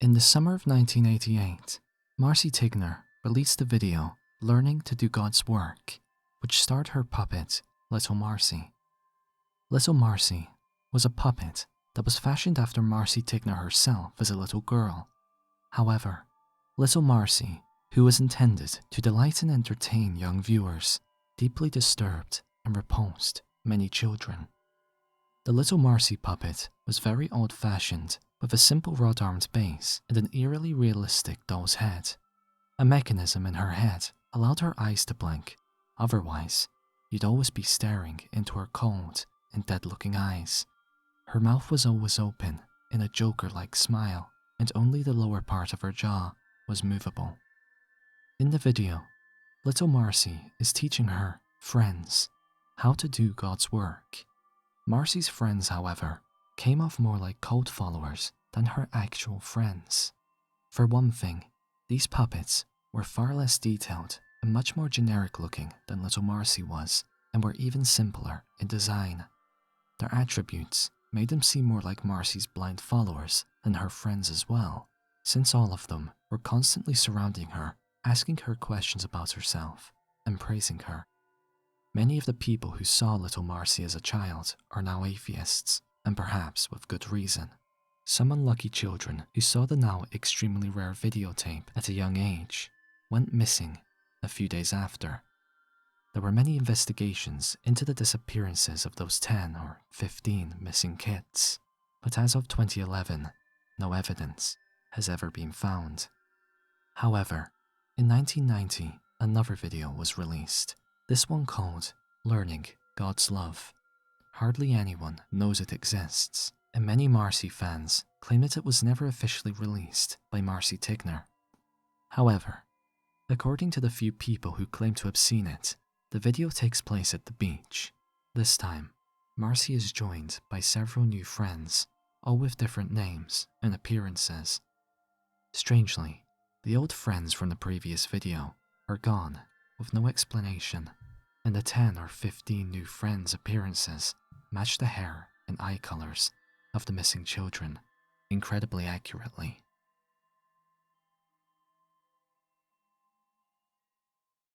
In the summer of 1988, Marcy Tigner released a video learning to do God's work, which starred her puppet, Little Marcy. Little Marcy was a puppet that was fashioned after Marcy Tigner herself as a little girl. However, Little Marcy, who was intended to delight and entertain young viewers, deeply disturbed and repulsed many children. The Little Marcy puppet was very old-fashioned, with a simple rod-armed base and an eerily realistic doll's head. A mechanism in her head allowed her eyes to blink, otherwise, you'd always be staring into her cold and dead-looking eyes. Her mouth was always open in a Joker-like smile, and only the lower part of her jaw was movable. In the video, Little Marcy is teaching her friends how to do God's work. Marcy's friends, however, came off more like cult followers than her actual friends. For one thing, these puppets were far less detailed and much more generic looking than Little Marcy was, and were even simpler in design. Their attributes made them seem more like Marcy's blind followers than her friends as well, since all of them were constantly surrounding her, asking her questions about herself and praising her. Many of the people who saw Little Marcy as a child are now atheists, and perhaps with good reason. Some unlucky children who saw the now extremely rare videotape at a young age went missing a few days after. There were many investigations into the disappearances of those 10 or 15 missing kids, but as of 2011, no evidence has ever been found. However, in 1990, another video was released, this one called Learning God's Love. Hardly anyone knows it exists, and many Marcy fans claim that it was never officially released by Marcy Tigner. However, according to the few people who claim to have seen it, the video takes place at the beach. This time, Marcy is joined by several new friends, all with different names and appearances. Strangely, the old friends from the previous video are gone with no explanation, and the 10 or 15 new friends' appearances match the hair and eye colors of the missing children incredibly accurately.